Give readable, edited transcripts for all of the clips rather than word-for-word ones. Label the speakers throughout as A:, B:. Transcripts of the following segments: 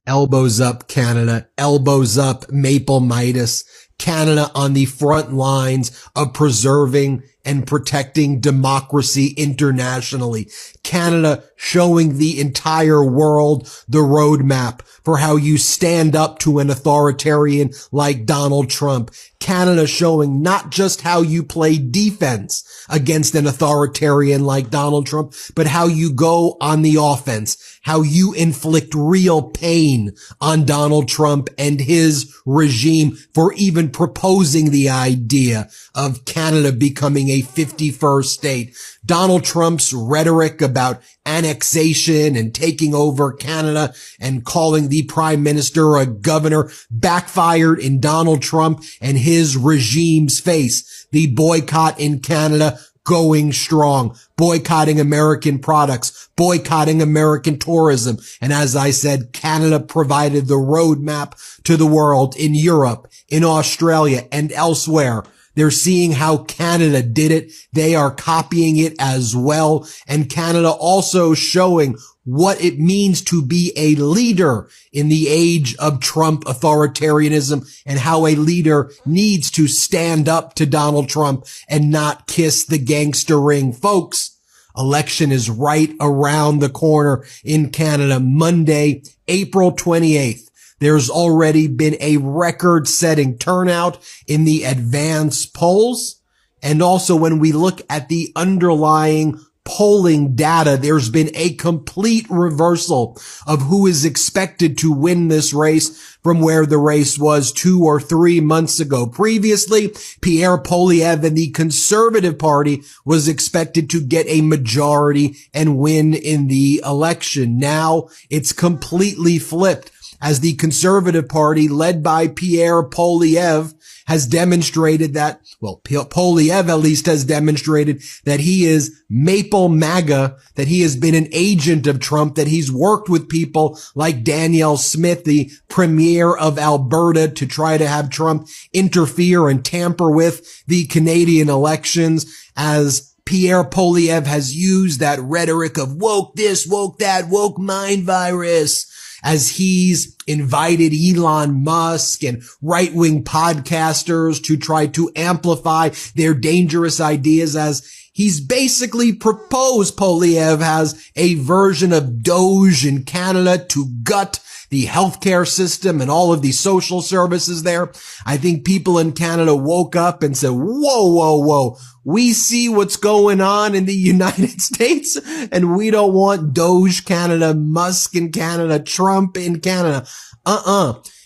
A: Elbows up, Canada. Elbows up, Maple Midas. Canada on the front lines of preserving and protecting democracy internationally. Canada showing the entire world the roadmap for how you stand up to an authoritarian like Donald Trump. Canada showing not just how you play defense against an authoritarian like Donald Trump, but how you go on the offense, how you inflict real pain on Donald Trump and his regime for even proposing the idea of Canada becoming a 51st state. Donald Trump's rhetoric about annexation and taking over Canada and calling the prime minister a governor backfired in Donald Trump and his regime's face. The boycott in Canada going strong, boycotting American products, boycotting American tourism. And as I said, Canada provided the roadmap to the world in Europe, in Australia, and elsewhere. They're seeing how Canada did it. They are copying it as well. And Canada also showing what it means to be a leader in the age of Trump authoritarianism and how a leader needs to stand up to Donald Trump and not kiss the gangster ring. Folks, election is right around the corner in Canada, Monday, April 28th. There's already been a record-setting turnout in the advance polls. And also when we look at the underlying polling data, there's been a complete reversal of who is expected to win this race from where the race was 2 or 3 months ago. Previously, Pierre Poilievre and the Conservative Party was expected to get a majority and win in the election. Now it's completely flipped, as the Conservative Party, led by Pierre Poilievre, has demonstrated that, well, Poilievre at least has demonstrated that he is Maple MAGA, that he has been an agent of Trump, that he's worked with people like Danielle Smith, the premier of Alberta, to try to have Trump interfere and tamper with the Canadian elections, as Pierre Poilievre has used that rhetoric of woke this, woke that, woke mind virus, as he's invited Elon Musk and right-wing podcasters to try to amplify their dangerous ideas, as he's basically proposed, Poilievre has a version of Doge in Canada to gut the healthcare system and all of the social services there. I think people in Canada woke up and said, whoa, whoa, whoa. We see what's going on in the United States and we don't want Doge Canada, Musk in Canada, Trump in Canada.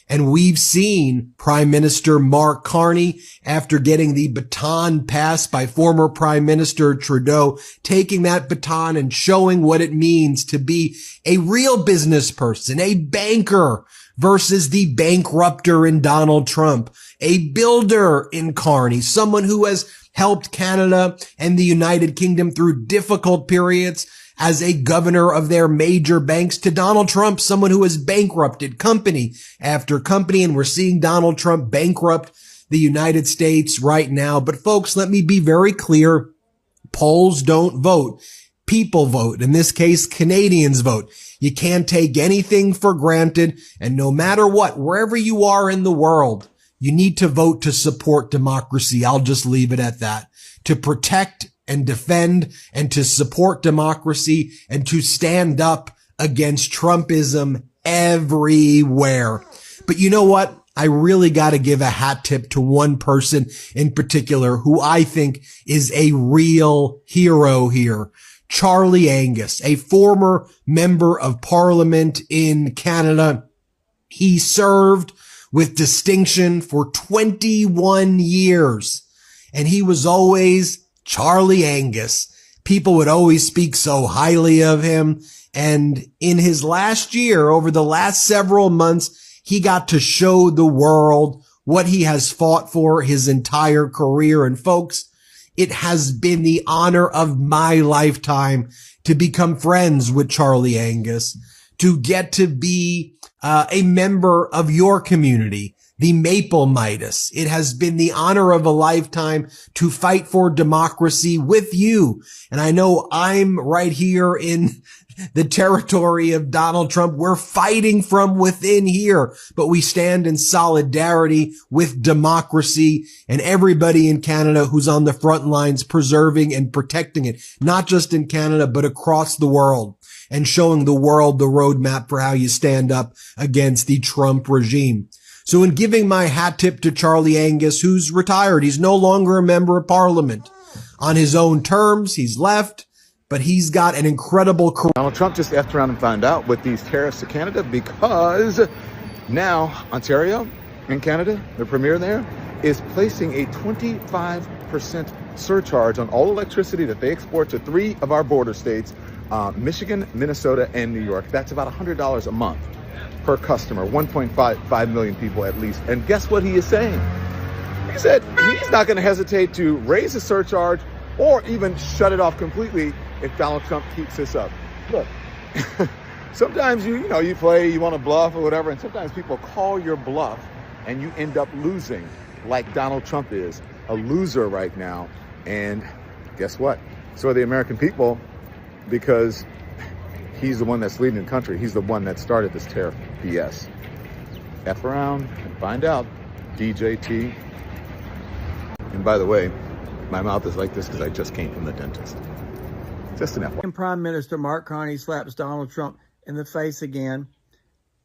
A: And we've seen Prime Minister Mark Carney, after getting the baton passed by former Prime Minister Trudeau, taking that baton and showing what it means to be a real business person, a banker versus the bankrupter in Donald Trump, a builder in Carney, someone who has helped Canada and the United Kingdom through difficult periods as a governor of their major banks, to Donald Trump, someone who has bankrupted company after company. And we're seeing Donald Trump bankrupt the United States right now. But folks, let me be very clear. Polls don't vote. People vote. In this case, Canadians vote. You can't take anything for granted. And no matter what, wherever you are in the world, you need to vote to support democracy. I'll just leave it at that. To protect and defend and to support democracy and to stand up against Trumpism everywhere. But you know what? I really got to give a hat tip to one person in particular who I think is a real hero here. Charlie Angus, a former member of parliament in Canada. He served with distinction for 21 years, and he was always Charlie Angus. People would always speak so highly of him. And in his last year, over the last several months, he got to show the world what he has fought for his entire career. And folks, it has been the honor of my lifetime to become friends with Charlie Angus, to get to be a member of your community, the Maple Midas. It has been the honor of a lifetime to fight for democracy with you. And I know I'm right here in the territory of Donald Trump. We're fighting from within here, but we stand in solidarity with democracy and everybody in Canada who's on the front lines preserving and protecting it, not just in Canada, but across the world, and showing the world the roadmap for how you stand up against the Trump regime. So in giving my hat tip to Charlie Angus, who's retired, he's no longer a member of parliament. On his own terms, he's left, but he's got an incredible career.
B: Donald Trump just effed around and found out with these tariffs to Canada, because now Ontario in Canada, the premier there, is placing a 25% surcharge on all electricity that they export to 3 of our border states, Michigan, Minnesota, and New York. That's about $100 a month per customer, 1.5 million people at least. And guess what he is saying? He said he's not going to hesitate to raise the surcharge or even shut it off completely if Donald Trump keeps this up. Look, sometimes you play, you want to bluff or whatever, and sometimes people call your bluff and you end up losing, like Donald Trump is a loser right now. And guess what? So are the American people, because he's the one that's leading the country. He's the one that started this tariff BS. F around and find out. DJT. And by the way, my mouth is like this because I just came from the dentist. Just an FYI.
C: Prime Minister Mark Carney slaps Donald Trump in the face again,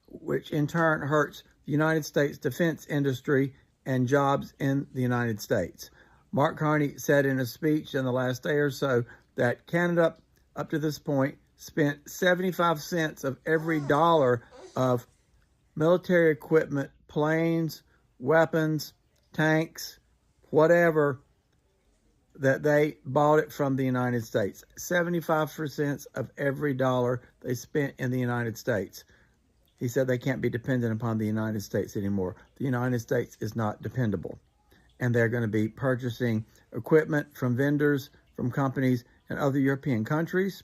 C: which in turn hurts the United States defense industry and jobs in the United States. Mark Carney said in a speech in the last day or so that Canada, up to this point, spent 75 cents of every dollar of military equipment, planes, weapons, tanks, whatever, that they bought it from the United States. 75% of every dollar they spent in the United States. He said they can't be dependent upon the United States anymore. The United States is not dependable. And they're going to be purchasing equipment from vendors, from companies in other European countries.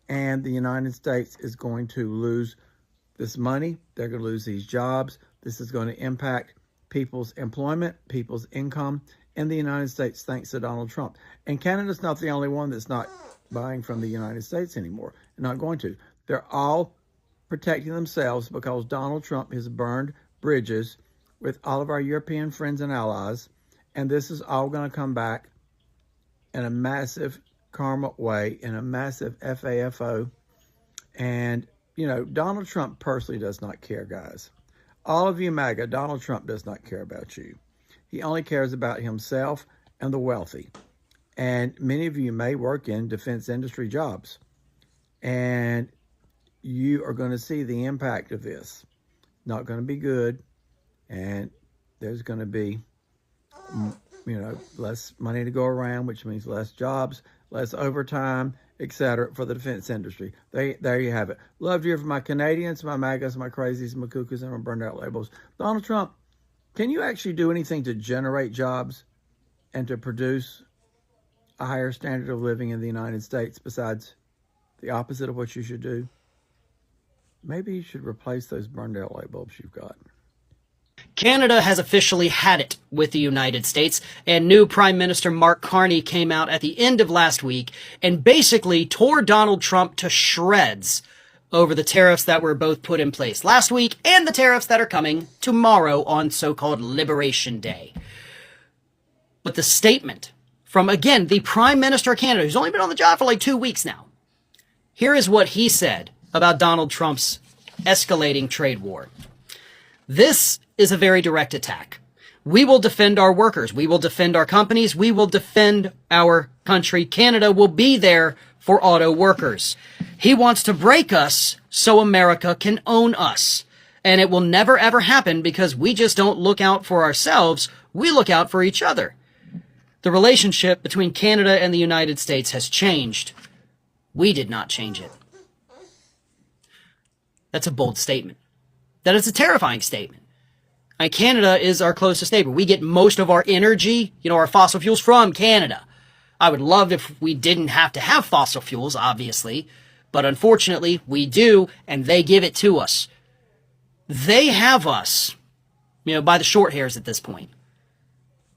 C: And the United States is going to lose this money. They're going to lose these jobs. This is going to impact people's employment, people's income in the United States, thanks to Donald Trump. And Canada's not the only one that's not buying from the United States anymore. They're not going to. They're all protecting themselves because Donald Trump has burned bridges with all of our European friends and allies. And this is all going to come back in a massive karma way, in a massive FAFO. And, Donald Trump personally does not care, guys. All of you MAGA, Donald Trump does not care about you. He only cares about himself and the wealthy. And many of you may work in defense industry jobs. And you are going to see the impact of this. Not going to be good. And there's going to be, less money to go around, which means less jobs, less overtime, etc. for the defense industry. There you have it. Love to hear from my Canadians, my MAGAs, my crazies, my cuckoos, and my burned out labels. Donald Trump, can you actually do anything to generate jobs and to produce a higher standard of living in the United States besides the opposite of what you should do? Maybe you should replace those burned out light bulbs you've got.
D: Canada has officially had it with the United States, and new Prime Minister Mark Carney came out at the end of last week and basically tore Donald Trump to shreds over the tariffs that were both put in place last week and the tariffs that are coming tomorrow on so-called Liberation Day. But the statement from, again, the Prime Minister of Canada, who's only been on the job for like 2 weeks now, here is what he said about Donald Trump's escalating trade war. This is a very direct attack. We will defend our workers. We will defend our companies. We will defend our country. Canada will be there for auto workers. He wants to break us so America can own us. And it will never, ever happen because we just don't look out for ourselves. We look out for each other. The relationship between Canada and the United States has changed. We did not change it. That's a bold statement. That is a terrifying statement. Canada is our closest neighbor. We get most of our energy, our fossil fuels from Canada. I would love if we didn't have to have fossil fuels, obviously, but unfortunately we do, and they give it to us. They have us, by the short hairs at this point.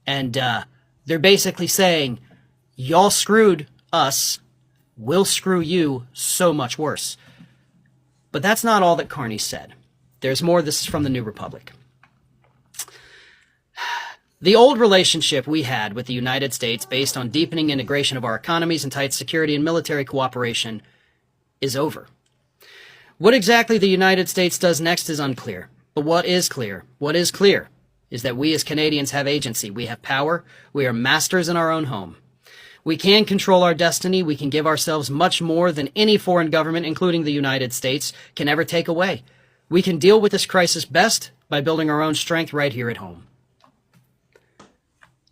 D: And they're basically saying, y'all screwed us, We'll screw you so much worse. But that's not all that Carney said. There's more. This is from the New Republic. The old relationship we had with the United States, based on deepening integration of our economies and tight security and military cooperation, is over. What exactly the United States does next is unclear. But what is clear is that we as Canadians have agency. We have power. We are masters in our own home. We can control our destiny. We can give ourselves much more than any foreign government, including the United States, can ever take away. We can deal with this crisis best by building our own strength right here at home.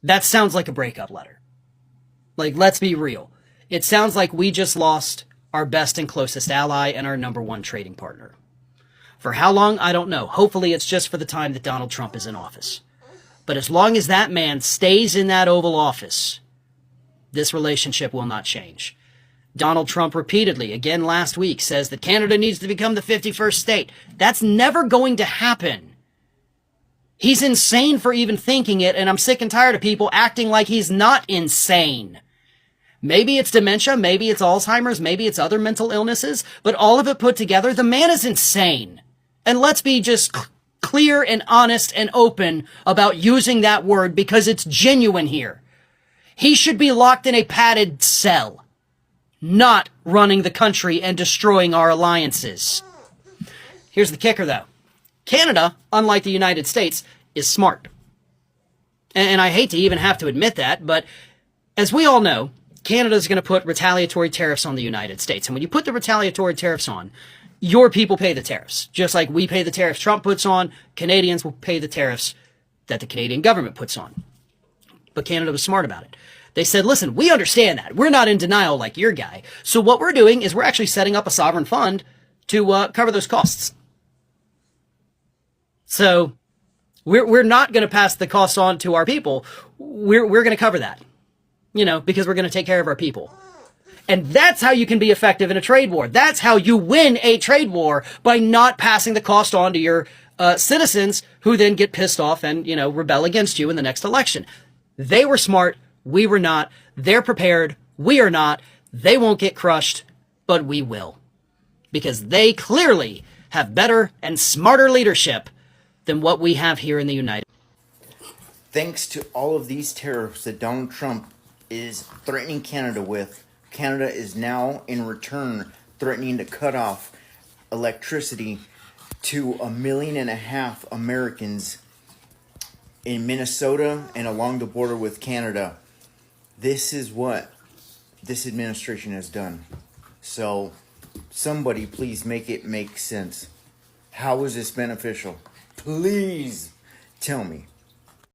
D: That sounds like a breakup letter. Like, let's be real. It sounds like we just lost our best and closest ally and our number one trading partner. For how long, I don't know. Hopefully it's just for the time that Donald Trump is in office. But as long as that man stays in that Oval Office, this relationship will not change. Donald Trump repeatedly, again last week, says that Canada needs to become the 51st state. That's never going to happen. He's insane for even thinking it, and I'm sick and tired of people acting like he's not insane. Maybe it's dementia, maybe it's Alzheimer's, maybe it's other mental illnesses, but all of it put together, the man is insane. And let's be just clear and honest and open about using that word because it's genuine here. He should be locked in a padded cell, not running the country and destroying our alliances. Here's the kicker, though. Canada, unlike the United States, is smart. And I hate to even have to admit that, but as we all know, Canada is going to put retaliatory tariffs on the United States. And when you put the retaliatory tariffs on, your people pay the tariffs. Just like we pay the tariffs Trump puts on, Canadians will pay the tariffs that the Canadian government puts on. But Canada was smart about it. They said, listen, we understand that. We're not in denial like your guy. So what we're doing is we're actually setting up a sovereign fund to cover those costs. So we're not going to pass the cost on to our people. We're going to cover that, because we're going to take care of our people. And that's how you can be effective in a trade war. That's how you win a trade war, by not passing the cost on to your citizens, who then get pissed off and, rebel against you in the next election. They were smart. We were not. They're prepared. We are not. They won't get crushed, but we will. Because they clearly have better and smarter leadership than what we have here in the United States.
E: Thanks to all of these tariffs that Donald Trump is threatening Canada with, Canada is now in return threatening to cut off electricity to 1.5 million Americans in Minnesota and along the border with Canada. This is what this administration has done. So somebody please make it make sense. How is this beneficial? Please tell me.